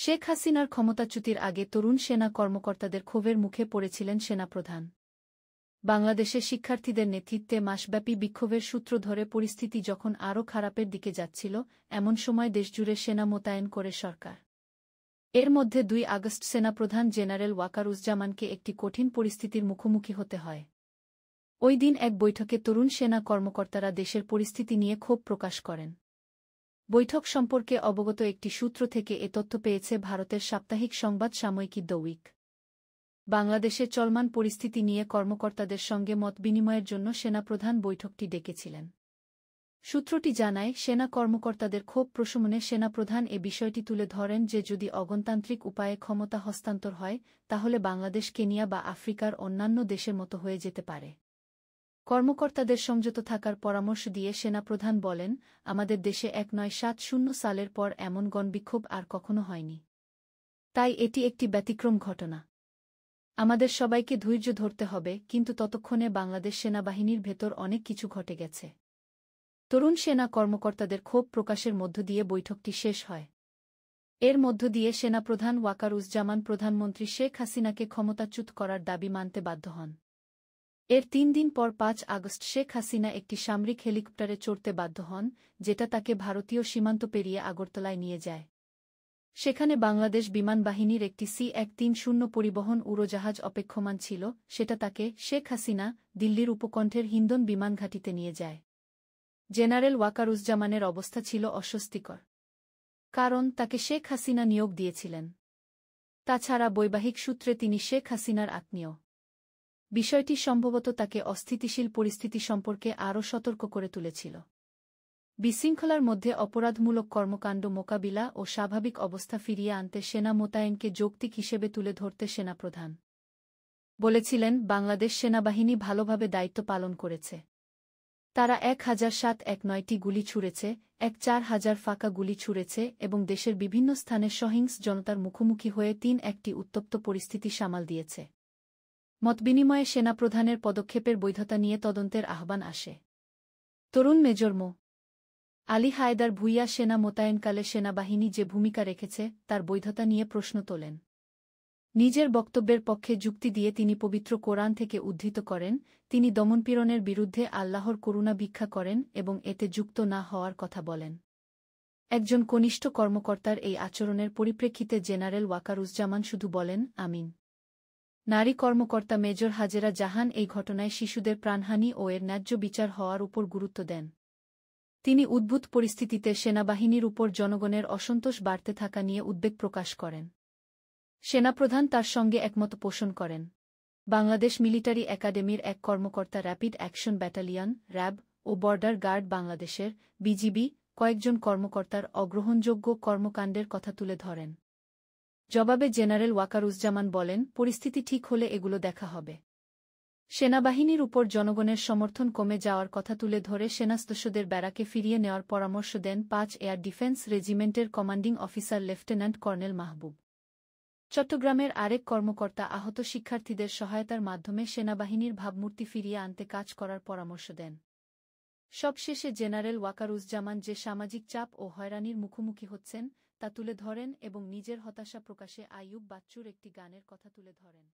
শেখ হাসিনার ক্ষমতাচ্যুতির আগে তরুণ সেনা কর্মকর্তাদের ক্ষোভের মুখে পড়েছিলেন সেনাপ্রধান। বাংলাদেশের শিক্ষার্থীদের নেতৃত্বে মাসব্যাপী বিক্ষোভের সূত্র ধরে পরিস্থিতি যখন আরও খারাপের দিকে যাচ্ছিল, এমন সময় দেশজুড়ে সেনা মোতায়েন করে সরকার। এর মধ্যে ২ আগস্ট সেনাপ্রধান জেনারেল ওয়াকারুজ্জামানকে একটি কঠিন পরিস্থিতির মুখোমুখি হতে হয়। ওই দিন এক বৈঠকে তরুণ সেনা কর্মকর্তারা দেশের পরিস্থিতি নিয়ে ক্ষোভ প্রকাশ করেন। বৈঠক সম্পর্কে অবগত একটি সূত্র থেকে এ তথ্য পেয়েছে ভারতের সাপ্তাহিক সংবাদ সাময়িকী দ্য উইক। বাংলাদেশের চলমান পরিস্থিতি নিয়ে কর্মকর্তাদের সঙ্গে মতবিনিময়ের জন্য সেনাপ্রধান বৈঠকটি ডেকেছিলেন। সূত্রটি জানায়, সেনা কর্মকর্তাদের ক্ষোভ প্রশমনে সেনাপ্রধান এ বিষয়টি তুলে ধরেন যে যদি অগণতান্ত্রিক উপায়ে ক্ষমতা হস্তান্তর হয়, তাহলে বাংলাদেশ কেনিয়া বা আফ্রিকার অন্যান্য দেশের মতো হয়ে যেতে পারে। কর্মকর্তাদের সংযত থাকার পরামর্শ দিয়ে সেনাপ্রধান বলেন, আমাদের দেশে 1970 সালের পর এমন গণবিক্ষোভ আর কখনো হয়নি। তাই এটি একটি ব্যতিক্রম ঘটনা। আমাদের সবাইকে ধৈর্য ধরতে হবে, কিন্তু ততক্ষণে বাংলাদেশ সেনাবাহিনীর ভেতর অনেক কিছু ঘটে গেছে। তরুণ সেনা কর্মকর্তাদের ক্ষোভ প্রকাশের মধ্য দিয়ে বৈঠকটি শেষ হয়। এর মধ্য দিয়ে সেনাপ্রধান ওয়াকারুজ্জামান প্রধানমন্ত্রী শেখ হাসিনাকে ক্ষমতাচ্যুত করার দাবি মানতে বাধ্য হন। এর ৩ দিন পর ৫ আগস্ট শেখ হাসিনা একটি সামরিক হেলিকপ্টারে চড়তে বাধ্য হন, যেটা তাকে ভারতীয় সীমান্ত পেরিয়ে আগরতলায় নিয়ে যায়। সেখানে বাংলাদেশ বিমান বাহিনীর একটি C-130 পরিবহন উড়োজাহাজ অপেক্ষমান ছিল, সেটা তাকে শেখ হাসিনা দিল্লির উপকণ্ঠের হিন্দন বিমান ঘাঁটিতে নিয়ে যায়। জেনারেল ওয়াকারুজ্জামানের অবস্থা ছিল অস্বস্তিকর। কারণ তাকে শেখ হাসিনা নিয়োগ দিয়েছিলেন। তাছাড়া বৈবাহিক সূত্রে তিনি শেখ হাসিনার আত্মীয়। বিষয়টি সম্ভবত তাকে অস্থিতিশীল পরিস্থিতি সম্পর্কে আরও সতর্ক করে তুলেছিল। বিশৃঙ্খলার মধ্যে অপরাধমূলক কর্মকাণ্ড মোকাবিলা ও স্বাভাবিক অবস্থা ফিরিয়ে আনতে সেনা মোতায়েনকে যৌক্তিক হিসেবে তুলে ধরতে সেনাপ্রধান বলেছিলেন, বাংলাদেশ সেনাবাহিনী ভালোভাবে দায়িত্ব পালন করেছে। তারা 1007-19টি গুলি ছুড়েছে, 4,000 ফাঁকা গুলি ছুড়েছে এবং দেশের বিভিন্ন স্থানে সহিংস জনতার মুখোমুখি হয়ে 3-1টি উত্তপ্ত পরিস্থিতি সামাল দিয়েছে। মতবিনিময়ে সেনাপ্রধানের পদক্ষেপের বৈধতা নিয়ে তদন্তের আহ্বান আসে। তরুণ মেজর মো. আলী হায়দার ভূঁইয়া সেনা মোতায়েনকালে সেনাবাহিনী যে ভূমিকা রেখেছে তার বৈধতা নিয়ে প্রশ্ন তোলেন। নিজের বক্তব্যের পক্ষে যুক্তি দিয়ে তিনি পবিত্র কোরআন থেকে উদ্ধৃত করেন, তিনি দমনপীড়নের বিরুদ্ধে আল্লাহর করুণা ভিক্ষা করেন এবং এতে যুক্ত না হওয়ার কথা বলেন। একজন কনিষ্ঠ কর্মকর্তার এই আচরণের পরিপ্রেক্ষিতে জেনারেল ওয়াকারুজ্জামান শুধু বলেন, আমিন। নারী কর্মকর্তা মেজর হাজেরা জাহান এই ঘটনায় শিশুদের প্রাণহানি ও এর ন্যায্য বিচার হওয়ার উপর গুরুত্ব দেন। তিনি উদ্ভূত পরিস্থিতিতে সেনাবাহিনীর উপর জনগণের অসন্তোষ বাড়তে থাকা নিয়ে উদ্বেগ প্রকাশ করেন। সেনাপ্রধান তার সঙ্গে একমত পোষণ করেন। বাংলাদেশ মিলিটারি একাডেমির এক কর্মকর্তা র্যাপিড অ্যাকশন ব্যাটালিয়ন র্যাব ও বর্ডার গার্ড বাংলাদেশের বিজিবি কয়েকজন কর্মকর্তার অগ্রহণযোগ্য কর্মকাণ্ডের কথা তুলে ধরেন। জবাবে জেনারেল ওয়াকারুজ্জামান বলেন, পরিস্থিতি ঠিক হলে এগুলো দেখা হবে। সেনাবাহিনীর উপর জনগণের সমর্থন কমে যাওয়ার কথা তুলে ধরে সেনাসদস্যদের ব্যারাকে ফিরিয়ে নেওয়ার পরামর্শ দেন ৫ এয়ার ডিফেন্স রেজিমেন্টের commanding officer lieutenant colonel Mahbub. চট্টগ্রামের আরেক কর্মকর্তা আহত শিক্ষার্থীদের সহায়তার মাধ্যমে সেনাবাহিনীর ভাবমূর্তি ফিরিয়ে আনতে কাজ করার পরামর্শ দেন। সবশেষে জেনারেল ওয়াকারুজ্জামান যে সামাজিক চাপ ও হয়রানির মুখোমুখি হচ্ছেন তা তুলে ধরেন এবং নিজের হতাশা প্রকাশে আইয়ুব বাচ্চুর একটি গানের কথা তুলে ধরেন।